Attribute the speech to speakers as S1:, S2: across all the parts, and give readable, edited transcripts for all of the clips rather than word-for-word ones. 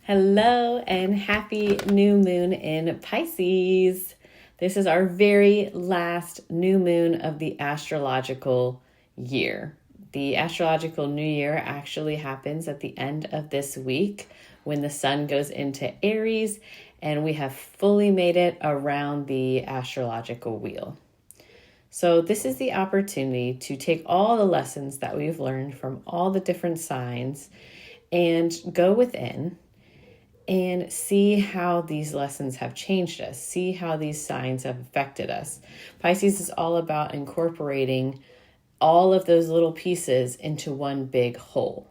S1: Hello and happy new moon in Pisces. This is our very last new moon of the astrological year. The astrological new year actually happens at the end of this week when the sun goes into Aries and we have fully made it around the astrological wheel. So this is the opportunity to take all the lessons that we've learned from all the different signs and go within and see how these lessons have changed us, see how these signs have affected us. Pisces is all about incorporating all of those little pieces into one big whole.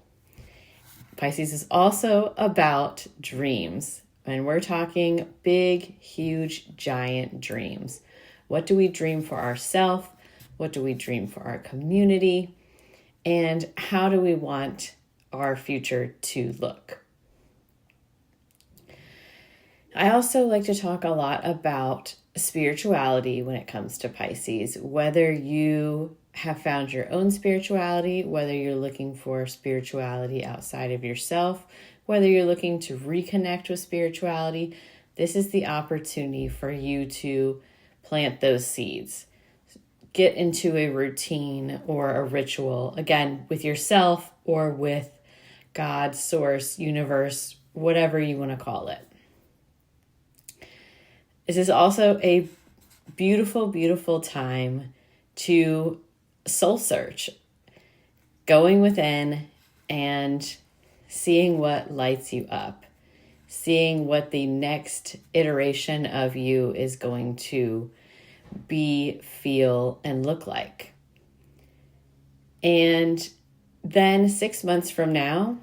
S1: Pisces is also about dreams, and we're talking big, huge, giant dreams. What do we dream for ourselves? What do we dream for our community? And how do we want our future to look? I also like to talk a lot about spirituality when it comes to Pisces, whether you have found your own spirituality, whether you're looking for spirituality outside of yourself, whether you're looking to reconnect with spirituality. This is the opportunity for you to plant those seeds. Get into a routine or a ritual, again, with yourself or with God, source, universe, whatever you want to call it. This is also a beautiful, beautiful time to soul search, going within and seeing what lights you up, seeing what the next iteration of you is going to be, feel, and look like. And then 6 months from now,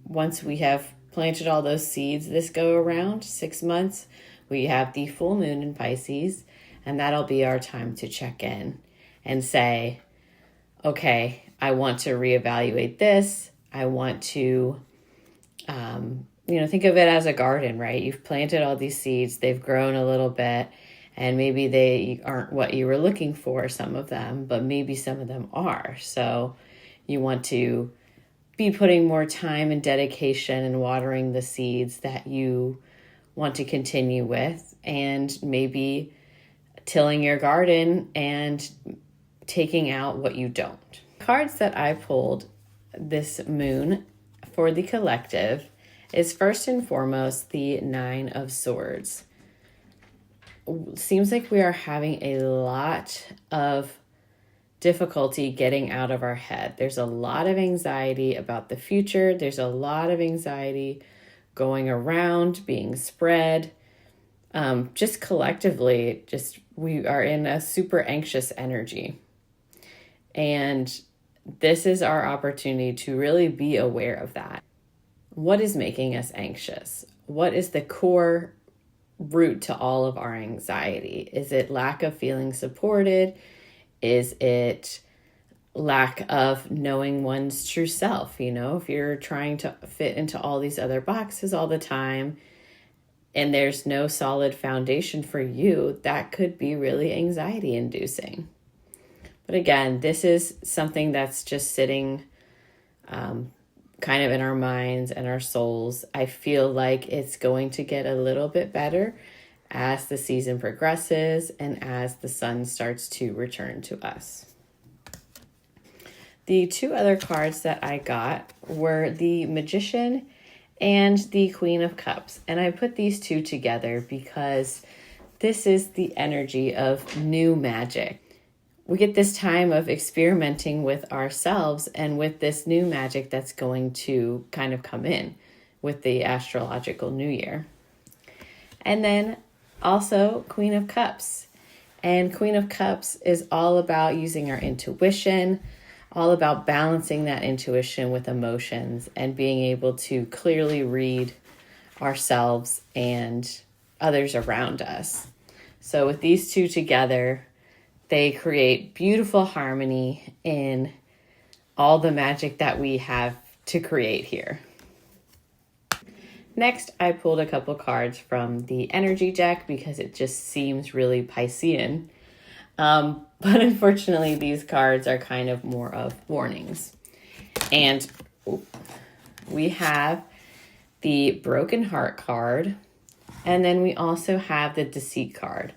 S1: once we have planted all those seeds this go around, 6 months, we have the full moon in Pisces, and that'll be our time to check in and say, okay, I want to reevaluate this. I want to, think of it as a garden, right? You've planted all these seeds, they've grown a little bit, and maybe they aren't what you were looking for, some of them, but maybe some of them are. So you want to be putting more time and dedication and watering the seeds that you want to continue with, and maybe tilling your garden and taking out what you don't. Cards that I pulled this moon for the collective is first and foremost the Nine of Swords. Seems like we are having a lot of difficulty getting out of our head. There's a lot of anxiety about the future. There's a lot of anxiety going around, being spread. Just collectively, we are in a super anxious energy. And this is our opportunity to really be aware of that. What is making us anxious? What is the core root to all of our anxiety? Is it lack of feeling supported? Is it lack of knowing one's true self? If you're trying to fit into all these other boxes all the time and there's no solid foundation for you, that could be really anxiety inducing. But again, this is something that's just sitting kind of in our minds and our souls. I feel like it's going to get a little bit better as the season progresses and as the sun starts to return to us. The two other cards that I got were the Magician and the Queen of Cups. And I put these two together because this is the energy of new magic. We get this time of experimenting with ourselves and with this new magic that's going to kind of come in with the astrological new year. And then also Queen of Cups. And Queen of Cups is all about using our intuition, all about balancing that intuition with emotions and being able to clearly read ourselves and others around us. So with these two together, they create beautiful harmony in all the magic that we have to create here. Next, I pulled a couple cards from the energy deck because it just seems really Piscean. But unfortunately, these cards are kind of more of warnings. And we have the Broken Heart card, and then we also have the Deceit card.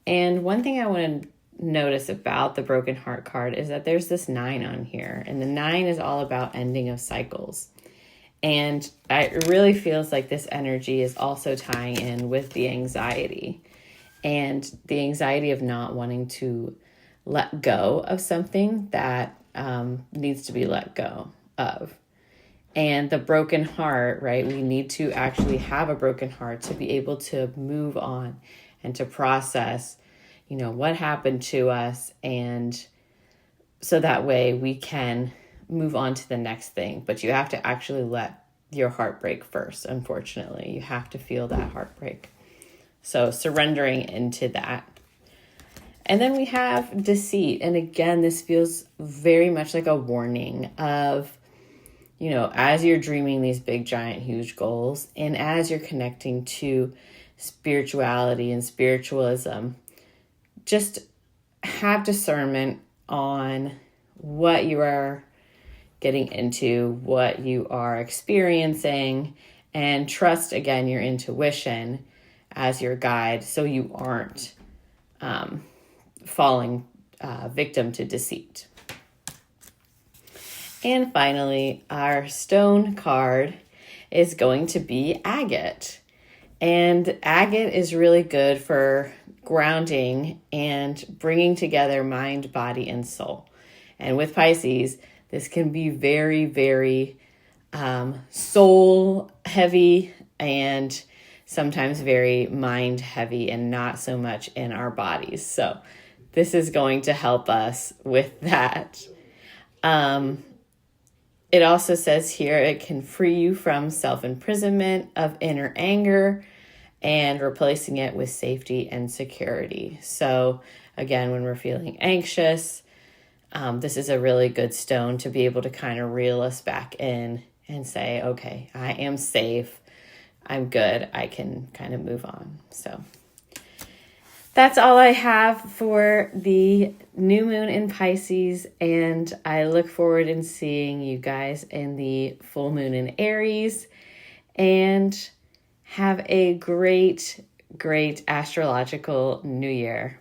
S1: And one thing I want to notice about the Broken Heart card is that there's this 9 on here, and the 9 is all about ending of cycles. And it really feels like this energy is also tying in with the anxiety, and the anxiety of not wanting to let go of something that needs to be let go of. And the broken heart, right? We need to actually have a broken heart to be able to move on and to process, what happened to us. And so that way we can move on to the next thing. But you have to actually let your heart break first, unfortunately. You have to feel that heartbreak. So surrendering into that. And then we have deceit. And again, this feels very much like a warning of, as you're dreaming these big, giant, huge goals, and as you're connecting to spirituality and spiritualism, just have discernment on what you are getting into, what you are experiencing, and trust, again, your intuition as your guide so you aren't falling victim to deceit. And finally, our stone card is going to be agate. And agate is really good for grounding and bringing together mind, body, and soul. And with Pisces, this can be very, very soul heavy and sometimes very mind heavy and not so much in our bodies. So this is going to help us with that. It also says here it can free you from self-imprisonment of inner anger and replacing it with safety and security. So again, when we're feeling anxious, this is a really good stone to be able to kind of reel us back in and say, okay, I am safe. I'm good. I can kind of move on. So that's all I have for the new moon in Pisces, and I look forward in seeing you guys in the full moon in Aries, and have a great, great astrological new year.